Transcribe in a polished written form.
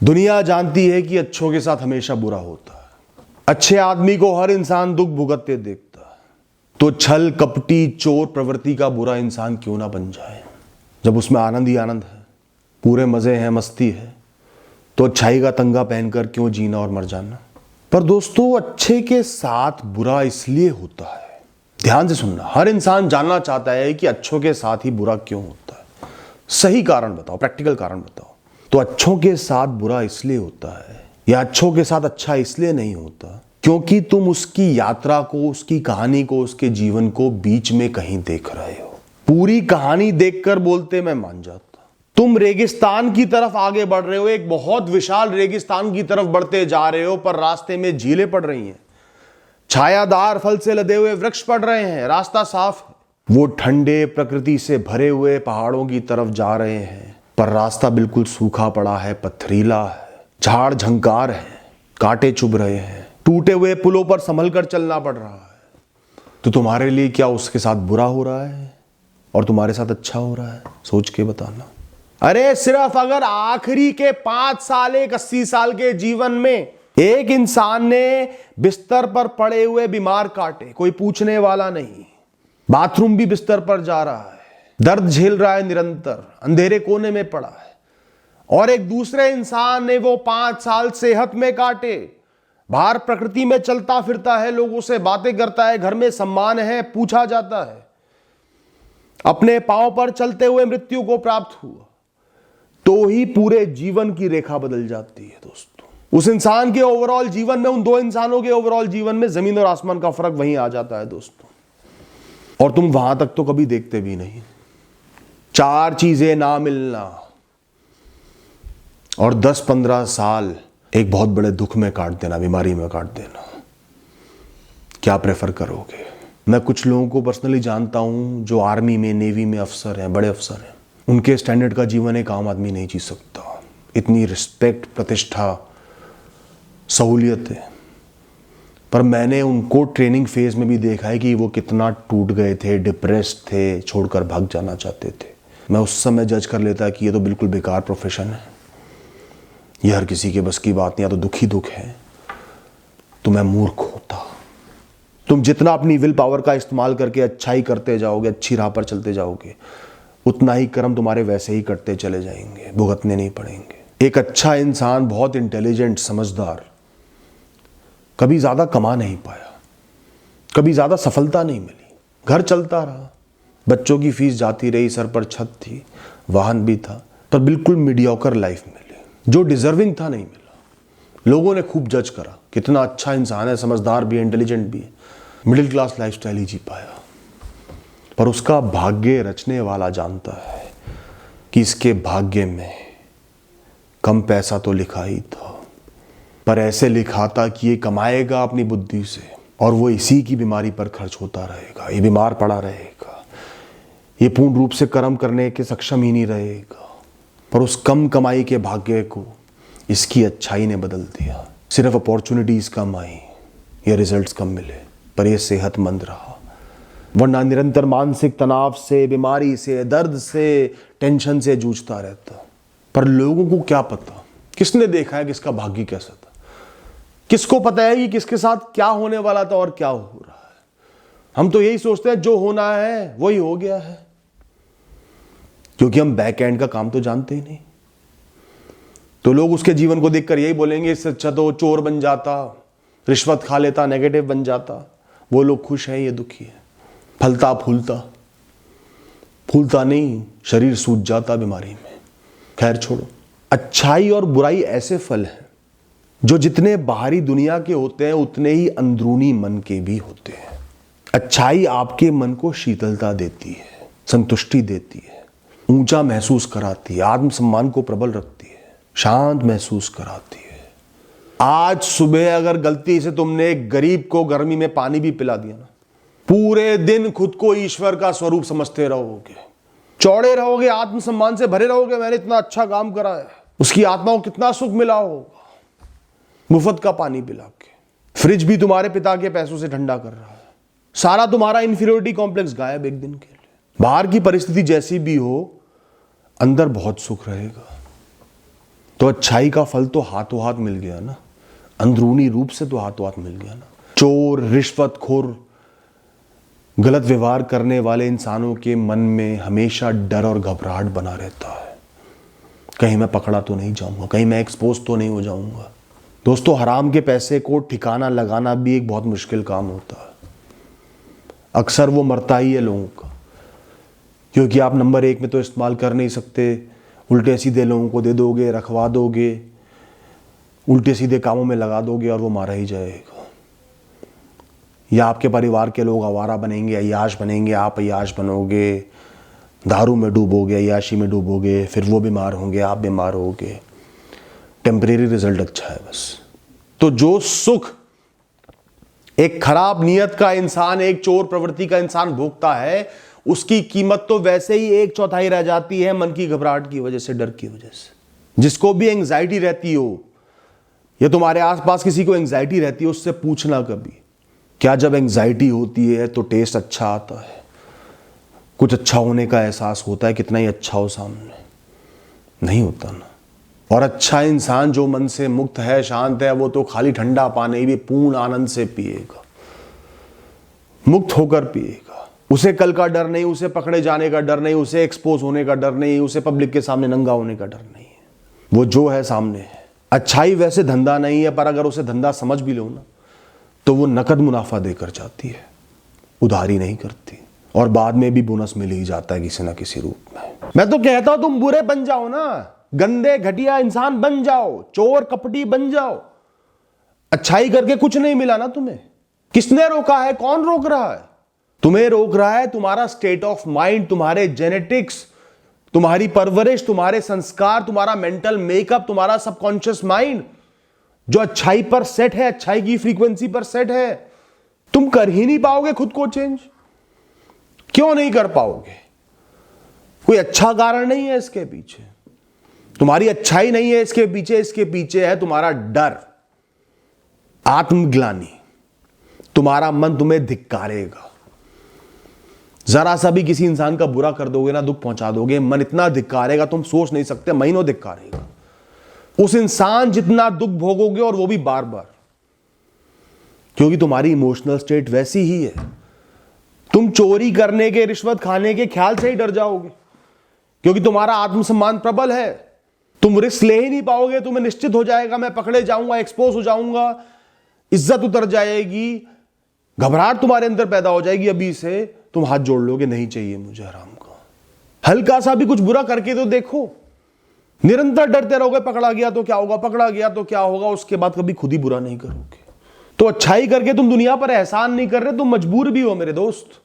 दुनिया जानती है कि अच्छों के साथ हमेशा बुरा होता है। अच्छे आदमी को हर इंसान दुख भुगतते देखता है, तो छल कपटी चोर प्रवृत्ति का बुरा इंसान क्यों ना बन जाए। जब उसमें आनंद ही आनंद है, पूरे मजे हैं, मस्ती है, तो अच्छाई का तंगा पहनकर क्यों जीना और मर जाना। पर दोस्तों, अच्छे के साथ बुरा इसलिए होता है, ध्यान से सुनना, हर इंसान जानना चाहता है कि अच्छों के साथ ही बुरा क्यों होता है। सही कारण बताओ, प्रैक्टिकल कारण बताओ। तो अच्छों के साथ बुरा इसलिए होता है, या अच्छों के साथ अच्छा इसलिए नहीं होता क्योंकि तुम उसकी यात्रा को, उसकी कहानी को, उसके जीवन को बीच में कहीं देख रहे हो। पूरी कहानी देखकर बोलते मैं मान जाता। तुम रेगिस्तान की तरफ आगे बढ़ रहे हो, एक बहुत विशाल रेगिस्तान की तरफ बढ़ते जा रहे हो, पर रास्ते में झीलें पड़ रही हैं, छायादार फल से लदे हुए वृक्ष पड़ रहे हैं, रास्ता साफ है। वो ठंडे प्रकृति से भरे हुए पहाड़ों की तरफ जा रहे हैं, पर रास्ता बिल्कुल सूखा पड़ा है, पथरीला है, झाड़ झंकार है, कांटे चुभ रहे हैं, टूटे हुए पुलों पर संभल कर चलना पड़ रहा है। तो तुम्हारे लिए क्या उसके साथ बुरा हो रहा है और तुम्हारे साथ अच्छा हो रहा है? सोच के बताना। अरे सिर्फ अगर आखिरी के 5 साल, 80 साल के जीवन में एक इंसान ने बिस्तर पर पड़े हुए बीमार काटे, कोई पूछने वाला नहीं, बाथरूम भी बिस्तर पर जा रहा है, दर्द झेल रहा है निरंतर, अंधेरे कोने में पड़ा है, और एक दूसरे इंसान ने वो 5 साल सेहत में काटे, बाहर प्रकृति में चलता फिरता है, लोगों से बातें करता है, घर में सम्मान है, पूछा जाता है, अपने पांव पर चलते हुए मृत्यु को प्राप्त हुआ, तो ही पूरे जीवन की रेखा बदल जाती है दोस्तों। उस इंसान के ओवरऑल जीवन में, उन दो इंसानों के ओवरऑल जीवन में जमीन और आसमान का फर्क वहीं आ जाता है दोस्तों। और तुम वहां तक तो कभी देखते भी नहीं। 4 चीजें ना मिलना और 10-15 साल एक बहुत बड़े दुख में काट देना, बीमारी में काट देना, क्या प्रेफर करोगे? मैं कुछ लोगों को पर्सनली जानता हूं जो आर्मी में, नेवी में अफसर हैं, बड़े अफसर हैं। उनके स्टैंडर्ड का जीवन एक आम आदमी नहीं जी सकता। इतनी रिस्पेक्ट, प्रतिष्ठा, सहूलियत है। पर मैंने उनको ट्रेनिंग फेज में भी देखा है कि वो कितना टूट गए थे, डिप्रेस्ड थे, छोड़कर भाग जाना चाहते थे। मैं उस समय जज कर लेता कि ये तो बिल्कुल बेकार प्रोफेशन है, ये हर किसी के बस की बात नहीं, या तो दुख ही दुख है। तो मैं मूर्ख होता। तुम जितना अपनी विल पावर का इस्तेमाल करके अच्छाई करते जाओगे, अच्छी राह पर चलते जाओगे, उतना ही कर्म तुम्हारे वैसे ही कटते चले जाएंगे, भुगतने नहीं पड़ेंगे। एक अच्छा इंसान, बहुत इंटेलिजेंट, समझदार, कभी ज्यादा कमा नहीं पाया, कभी ज्यादा सफलता नहीं मिली, घर चलता रहा, बच्चों की फीस जाती रही, सर पर छत थी, वाहन भी था, पर बिल्कुल मीडियोकर लाइफ मिली। जो डिजर्विंग था नहीं मिला। लोगों ने खूब जज करा, कितना अच्छा इंसान है, समझदार भी है, इंटेलिजेंट भी है, मिडिल क्लास लाइफस्टाइल ही जी पाया। पर उसका भाग्य रचने वाला जानता है कि इसके भाग्य में कम पैसा तो लिखा ही था, पर ऐसे लिखा था कि ये कमाएगा अपनी बुद्धि से, और वो इसी की बीमारी पर खर्च होता रहेगा, ये बीमार पड़ा रहेगा, ये पूर्ण रूप से कर्म करने के सक्षम ही नहीं रहेगा। पर उस कम कमाई के भाग्य को इसकी अच्छाई ने बदल दिया। सिर्फ अपॉर्चुनिटीज कम आई, ये रिजल्ट्स कम मिले, पर ये सेहतमंद रहा। वरना निरंतर मानसिक तनाव से, बीमारी से, दर्द से, टेंशन से जूझता रहता। पर लोगों को क्या पता, किसने देखा है किसका भाग्य कैसा था? किसको पता है कि किसके साथ क्या होने वाला था और क्या हो रहा है? हम तो यही सोचते हैं जो होना है वही हो गया है, क्योंकि हम बैक एंड का काम तो जानते ही नहीं। तो लोग उसके जीवन को देखकर यही बोलेंगे, इससे अच्छा तो चोर बन जाता, रिश्वत खा लेता, नेगेटिव बन जाता। वो लोग खुश हैं, ये दुखी है। फलता फूलता, फूलता नहीं, शरीर सूज जाता बीमारी में। खैर छोड़ो। अच्छाई और बुराई ऐसे फल हैं जो जितने बाहरी दुनिया के होते हैं उतने ही अंदरूनी मन के भी होते हैं। अच्छाई आपके मन को शीतलता देती है, संतुष्टि देती है, ऊंचा महसूस कराती है, आत्मसम्मान को प्रबल रखती है, शांत महसूस कराती है। आज सुबह अगर गलती से तुमने एक गरीब को गर्मी में पानी भी पिला दिया ना, पूरे दिन खुद को ईश्वर का स्वरूप समझते रहोगे, चौड़े रहोगे, आत्मसम्मान से भरे रहोगे, मैंने इतना अच्छा काम करा है, उसकी आत्मा को कितना सुख मिला होगा मुफ्त का पानी पिला के। फ्रिज भी तुम्हारे पिता के पैसों से ठंडा कर रहा है। सारा तुम्हारा इंफीरियोरिटी कॉम्प्लेक्स गायब एक दिन के लिए। बाहर की परिस्थिति जैसी भी हो, अंदर बहुत सुख रहेगा। तो अच्छाई का फल तो हाथों हाथ मिल गया ना, अंदरूनी रूप से तो हाथों हाथ मिल गया ना। चोर, रिश्वतखोर, गलत व्यवहार करने वाले इंसानों के मन में हमेशा डर और घबराहट बना रहता है, कहीं मैं पकड़ा तो नहीं जाऊंगा, कहीं मैं एक्सपोज तो नहीं हो जाऊंगा। दोस्तों, हराम के पैसे को ठिकाना लगाना भी एक बहुत मुश्किल काम होता है। अक्सर वो मरता ही है लोगों का, क्योंकि आप नंबर 1 में तो इस्तेमाल कर नहीं सकते, उल्टे सीधे लोगों को दे दोगे, रखवा दोगे, उल्टे सीधे कामों में लगा दोगे और वो मारा ही जाएगा। या आपके परिवार के लोग आवारा बनेंगे, अय्याश बनेंगे, आप अय्याश बनोगे, दारू में डूबोगे, अय्याशी में डूबोगे, फिर वो बीमार होंगे, आप बीमार होगे। टेम्परेरी रिजल्ट अच्छा है बस। तो जो सुख एक खराब नियत का इंसान, एक चोर प्रवृत्ति का इंसान भोगता है, उसकी कीमत तो वैसे ही 1/4 रह जाती है मन की घबराहट की वजह से, डर की वजह से। जिसको भी एंग्जाइटी रहती हो, या तुम्हारे आसपास किसी को एंग्जाइटी रहती है, उससे पूछना कभी, क्या जब एंग्जाइटी होती है तो टेस्ट अच्छा आता है, कुछ अच्छा होने का एहसास होता है, कितना ही अच्छा हो सामने? नहीं होता ना। और अच्छा इंसान जो मन से मुक्त है, शांत है, वो तो खाली ठंडा पानी भी पूर्ण आनंद से पिएगा, मुक्त होकर पिएगा। उसे कल का डर नहीं, उसे पकड़े जाने का डर नहीं, उसे एक्सपोज होने का डर नहीं, उसे पब्लिक के सामने नंगा होने का डर नहीं है। वो जो है सामने है। अच्छाई वैसे धंधा नहीं है, पर अगर उसे धंधा समझ भी लो ना, तो वो नकद मुनाफा देकर जाती है, उधारी नहीं करती, और बाद में भी बोनस मिल ही जाता है किसी ना किसी रूप में। मैं तो कहता हूं तुम बुरे बन जाओ ना, गंदे घटिया इंसान बन जाओ, चोर कपटी बन जाओ, अच्छाई करके कुछ नहीं मिला ना तुम्हें। किसने रोका है? कौन रोक रहा है? तुम्हें रोक रहा है तुम्हारा स्टेट ऑफ माइंड, तुम्हारे जेनेटिक्स, तुम्हारी परवरिश, तुम्हारे संस्कार, तुम्हारा मेंटल मेकअप, तुम्हारा सबकॉन्शियस माइंड जो अच्छाई पर सेट है, अच्छाई की फ्रीक्वेंसी पर सेट है। तुम कर ही नहीं पाओगे खुद को चेंज। क्यों नहीं कर पाओगे? कोई अच्छा कारण नहीं है इसके पीछे, तुम्हारी अच्छाई नहीं है इसके पीछे, इसके पीछे है तुम्हारा डर, आत्मग्लानि। तुम्हारा मन तुम्हें धिक्कारेगा। जरा सा भी किसी इंसान का बुरा कर दोगे ना, दुख पहुंचा दोगे, मन इतना धिक्कारेगा तुम सोच नहीं सकते, महीनों धिक्कारेगा। उस इंसान जितना दुख भोगोगे, और वो भी बार बार, क्योंकि तुम्हारी इमोशनल स्टेट वैसी ही है। तुम चोरी करने के, रिश्वत खाने के ख्याल से ही डर जाओगे, क्योंकि तुम्हारा आत्मसम्मान प्रबल है। तुम रिस्क ले ही नहीं पाओगे, तुम्हें निश्चित हो जाएगा मैं पकड़े जाऊंगा, एक्सपोज हो जाऊंगा, इज्जत उतर जाएगी, घबराहट तुम्हारे अंदर पैदा हो जाएगी। अभी से तुम हाथ जोड़ लोगे, नहीं चाहिए मुझे हराम का। हल्का सा भी कुछ बुरा करके तो देखो। निरंतर डरते रहोगे, पकड़ा गया तो क्या होगा, पकड़ा गया तो क्या होगा, उसके बाद कभी खुद ही बुरा नहीं करोगे। तो अच्छाई करके तुम दुनिया पर एहसान नहीं कर रहे, तुम मजबूर भी हो मेरे दोस्त।